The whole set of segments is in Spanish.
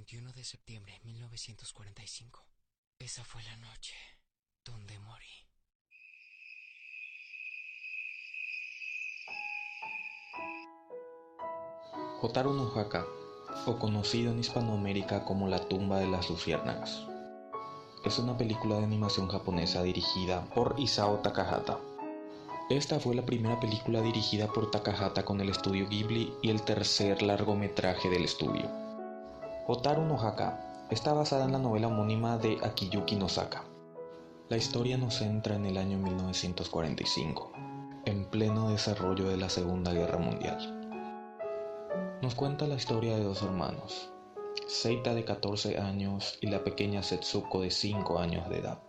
21 de septiembre de 1945. Esa fue la noche donde morí. Hotaru no Haka, o conocido en Hispanoamérica como La tumba de las luciérnagas, es una película de animación japonesa dirigida por Isao Takahata. Esta fue la primera película dirigida por Takahata con el estudio Ghibli y el tercer largometraje del estudio. Hotaru no Haka está basada en la novela homónima de Akiyuki Nosaka. La historia nos centra en el año 1945, en pleno desarrollo de la Segunda Guerra Mundial. Nos cuenta la historia de dos hermanos, Seita de 14 años y la pequeña Setsuko de 5 años de edad,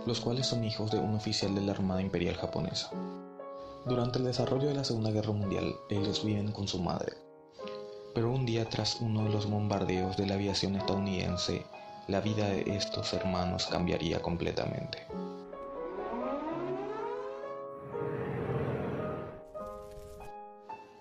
los cuales son hijos de un oficial de la Armada Imperial japonesa. Durante el desarrollo de la Segunda Guerra Mundial, ellos viven con su madre, pero un día tras uno de los bombardeos de la aviación estadounidense, la vida de estos hermanos cambiaría completamente.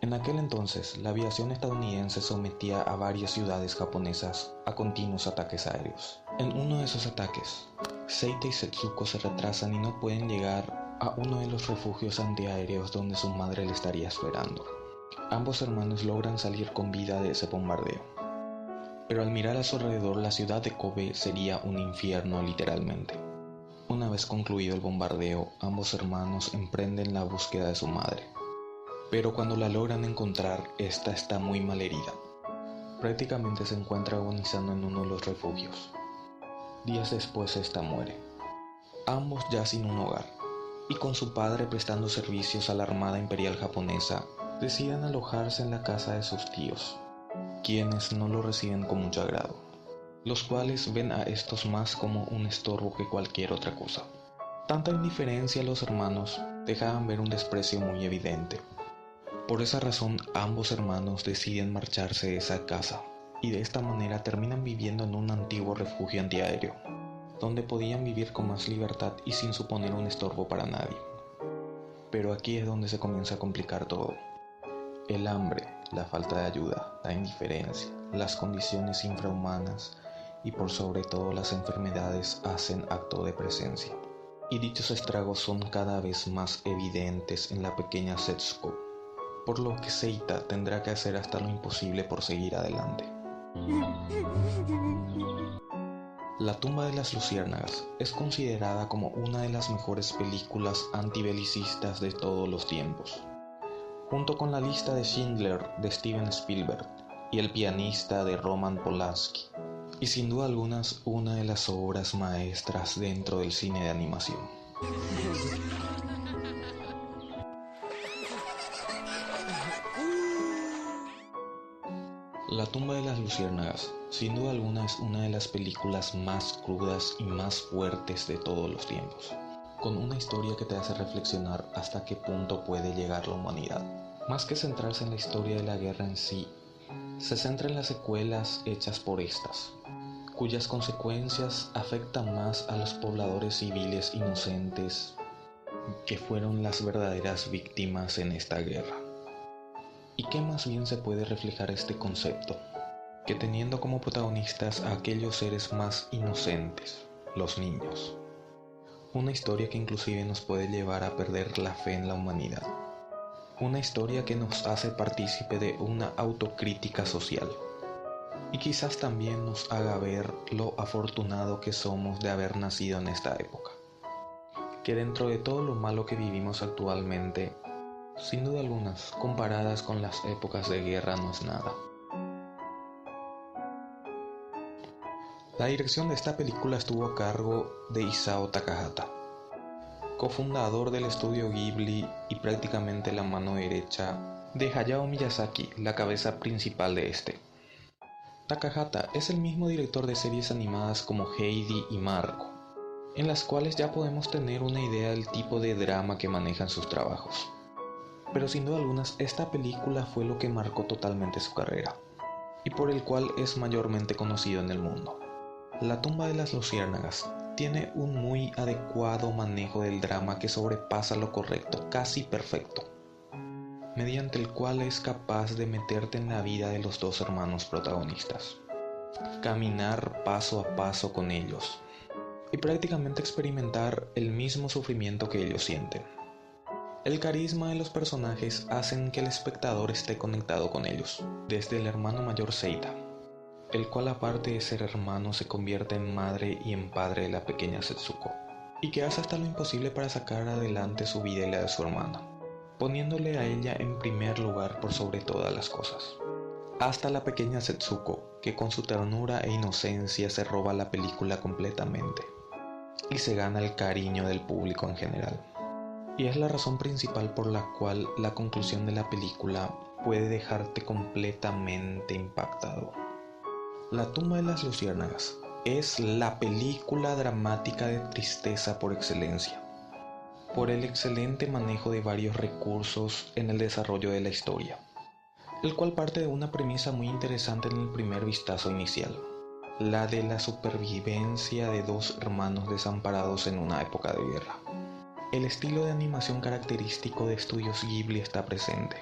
En aquel entonces, la aviación estadounidense sometía a varias ciudades japonesas a continuos ataques aéreos. En uno de esos ataques, Seita y Setsuko se retrasan y no pueden llegar a uno de los refugios antiaéreos donde su madre le estaría esperando. Ambos hermanos logran salir con vida de ese bombardeo. Pero al mirar a su alrededor, la ciudad de Kobe sería un infierno literalmente. Una vez concluido el bombardeo, ambos hermanos emprenden la búsqueda de su madre. Pero cuando la logran encontrar, esta está muy mal herida. Prácticamente se encuentra agonizando en uno de los refugios. Días después, esta muere. Ambos ya sin un hogar, y con su padre prestando servicios a la Armada Imperial japonesa, deciden alojarse en la casa de sus tíos, quienes no lo reciben con mucho agrado, los cuales ven a estos más como un estorbo que cualquier otra cosa. Tanta indiferencia a los hermanos dejaban ver un desprecio muy evidente. Por esa razón, ambos hermanos deciden marcharse de esa casa, y de esta manera terminan viviendo en un antiguo refugio antiaéreo, donde podían vivir con más libertad y sin suponer un estorbo para nadie. Pero aquí es donde se comienza a complicar todo. El hambre, la falta de ayuda, la indiferencia, las condiciones infrahumanas y por sobre todo las enfermedades hacen acto de presencia. Y dichos estragos son cada vez más evidentes en la pequeña Setsuko, por lo que Seita tendrá que hacer hasta lo imposible por seguir adelante. La tumba de las luciérnagas es considerada como una de las mejores películas antibelicistas de todos los tiempos, junto con La lista de Schindler de Steven Spielberg y El pianista de Roman Polanski, y sin duda alguna una de las obras maestras dentro del cine de animación. La tumba de las luciérnagas, sin duda alguna, es una de las películas más crudas y más fuertes de todos los tiempos, con una historia que te hace reflexionar hasta qué punto puede llegar la humanidad. Más que centrarse en la historia de la guerra en sí, se centra en las secuelas hechas por estas, cuyas consecuencias afectan más a los pobladores civiles inocentes, que fueron las verdaderas víctimas en esta guerra. ¿Y qué más bien se puede reflejar este concepto? Que teniendo como protagonistas a aquellos seres más inocentes, los niños. Una historia que inclusive nos puede llevar a perder la fe en la humanidad. Una historia que nos hace partícipe de una autocrítica social. Y quizás también nos haga ver lo afortunado que somos de haber nacido en esta época. Que dentro de todo lo malo que vivimos actualmente, sin duda algunas, comparadas con las épocas de guerra, no es nada. La dirección de esta película estuvo a cargo de Isao Takahata, cofundador del estudio Ghibli y prácticamente la mano derecha de Hayao Miyazaki, la cabeza principal de este. Takahata es el mismo director de series animadas como Heidi y Marco, en las cuales ya podemos tener una idea del tipo de drama que manejan sus trabajos. Pero sin duda algunas, esta película fue lo que marcó totalmente su carrera, y por el cual es mayormente conocido en el mundo. La tumba de las luciérnagas tiene un muy adecuado manejo del drama que sobrepasa lo correcto, casi perfecto, mediante el cual es capaz de meterte en la vida de los dos hermanos protagonistas, caminar paso a paso con ellos y prácticamente experimentar el mismo sufrimiento que ellos sienten. El carisma de los personajes hacen que el espectador esté conectado con ellos, desde el hermano mayor Seita, el cual aparte de ser hermano se convierte en madre y en padre de la pequeña Setsuko, y que hace hasta lo imposible para sacar adelante su vida y la de su hermana, poniéndole a ella en primer lugar por sobre todas las cosas. Hasta la pequeña Setsuko, que con su ternura e inocencia se roba la película completamente, y se gana el cariño del público en general. Y es la razón principal por la cual la conclusión de la película puede dejarte completamente impactado. La tumba de las luciérnagas es la película dramática de tristeza por excelencia, por el excelente manejo de varios recursos en el desarrollo de la historia, el cual parte de una premisa muy interesante en el primer vistazo inicial, la de la supervivencia de dos hermanos desamparados en una época de guerra. El estilo de animación característico de Estudios Ghibli está presente,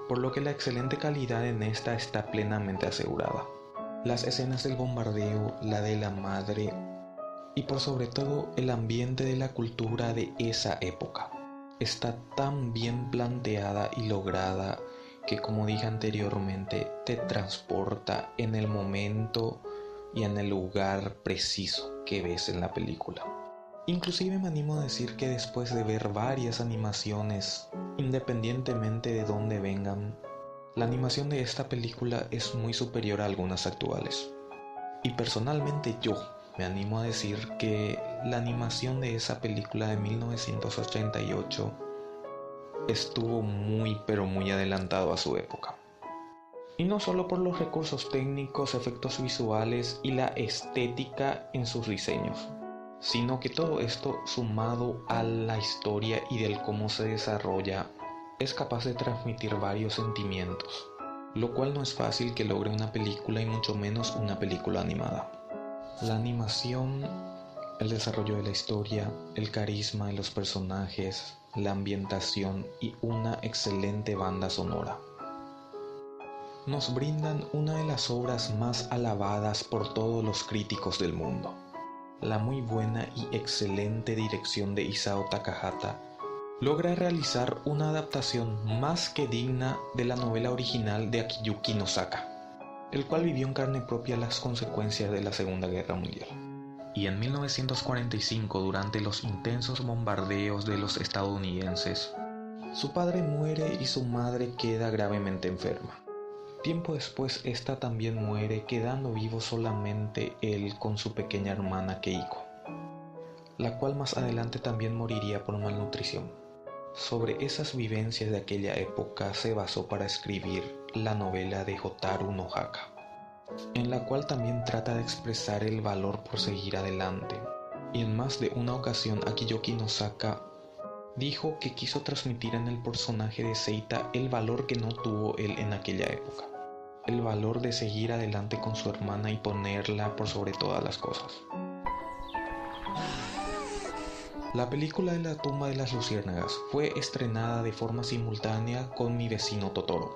por lo que la excelente calidad en esta está plenamente asegurada. Las escenas del bombardeo, la de la madre y por sobre todo el ambiente de la cultura de esa época está tan bien planteada y lograda que, como dije anteriormente, te transporta en el momento y en el lugar preciso que ves en la película. Inclusive me animo a decir que después de ver varias animaciones, independientemente de dónde vengan, la animación de esta película es muy superior a algunas actuales. Y personalmente yo me animo a decir que la animación de esa película de 1988 estuvo muy pero muy adelantado a su época. Y no solo por los recursos técnicos, efectos visuales y la estética en sus diseños, sino que todo esto sumado a la historia y del cómo se desarrolla es capaz de transmitir varios sentimientos, lo cual no es fácil que logre una película y mucho menos una película animada. La animación, el desarrollo de la historia, el carisma de los personajes, la ambientación y una excelente banda sonora nos brindan una de las obras más alabadas por todos los críticos del mundo. La muy buena y excelente dirección de Isao Takahata logra realizar una adaptación más que digna de la novela original de Akiyuki Nosaka, el cual vivió en carne propia las consecuencias de la Segunda Guerra Mundial. Y en 1945, durante los intensos bombardeos de los estadounidenses, su padre muere y su madre queda gravemente enferma. Tiempo después, esta también muere, quedando vivo solamente él con su pequeña hermana Keiko, la cual más adelante también moriría por malnutrición. Sobre esas vivencias de aquella época se basó para escribir la novela de Hotaru no Haka, en la cual también trata de expresar el valor por seguir adelante. Y en más de una ocasión Akiyuki Nosaka dijo que quiso transmitir en el personaje de Seita el valor que no tuvo él en aquella época, el valor de seguir adelante con su hermana y ponerla por sobre todas las cosas. La película de la tumba de las luciérnagas fue estrenada de forma simultánea con Mi vecino Totoro,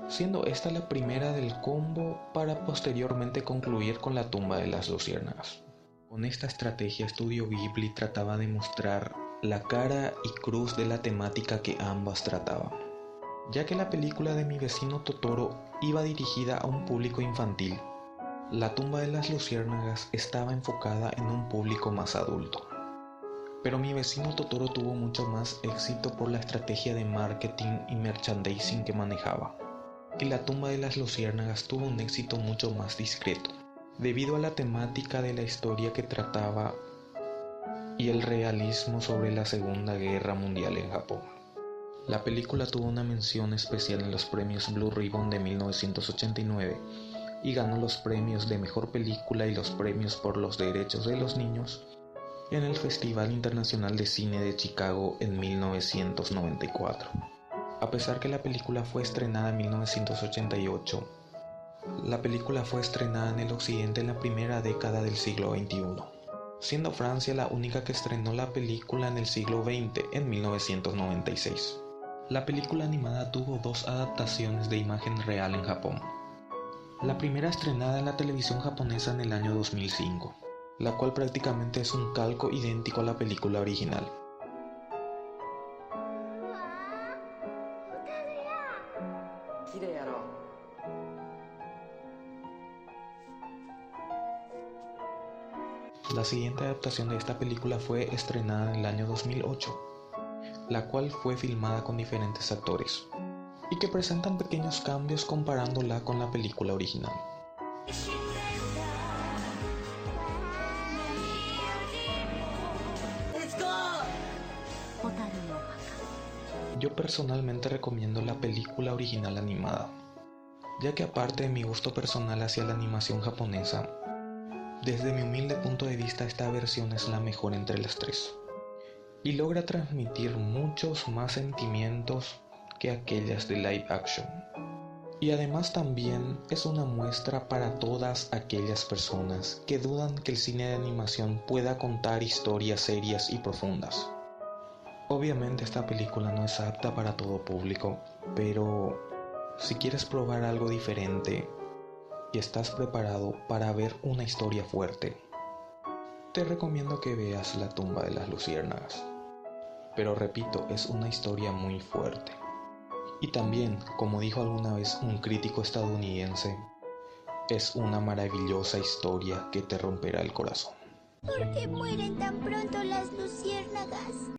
siendo esta la primera del combo para posteriormente concluir con la tumba de las luciérnagas. Con esta estrategia, Estudio Ghibli trataba de mostrar la cara y cruz de la temática que ambas trataban, ya que la película de Mi vecino Totoro iba dirigida a un público infantil. La tumba de las luciérnagas estaba enfocada en un público más adulto. Pero Mi vecino Totoro tuvo mucho más éxito por la estrategia de marketing y merchandising que manejaba. Y la tumba de las luciérnagas tuvo un éxito mucho más discreto, debido a la temática de la historia que trataba y el realismo sobre la Segunda Guerra Mundial en Japón. La película tuvo una mención especial en los premios Blue Ribbon de 1989 y ganó los premios de Mejor Película y los premios por los derechos de los niños en el Festival Internacional de Cine de Chicago en 1994. A pesar que la película fue estrenada en 1988, la película fue estrenada en el occidente en la primera década del siglo XXI, siendo Francia la única que estrenó la película en el siglo XX, en 1996. La película animada tuvo dos adaptaciones de imagen real en Japón, La primera estrenada en la televisión japonesa en el año 2005, la cual prácticamente es un calco idéntico a la película original. La siguiente adaptación de esta película fue estrenada en el año 2008, la cual fue filmada con diferentes actores, y que presentan pequeños cambios comparándola con la película original. Yo personalmente recomiendo la película original animada, ya que aparte de mi gusto personal hacia la animación japonesa, desde mi humilde punto de vista esta versión es la mejor entre las tres, y logra transmitir muchos más sentimientos que aquellas de live action. Y además también es una muestra para todas aquellas personas que dudan que el cine de animación pueda contar historias serias y profundas. Obviamente esta película no es apta para todo público, pero si quieres probar algo diferente y estás preparado para ver una historia fuerte, te recomiendo que veas La tumba de las luciérnagas. Pero repito, es una historia muy fuerte. Y también, como dijo alguna vez un crítico estadounidense, es una maravillosa historia que te romperá el corazón. ¿Por qué mueren tan pronto las luciérnagas?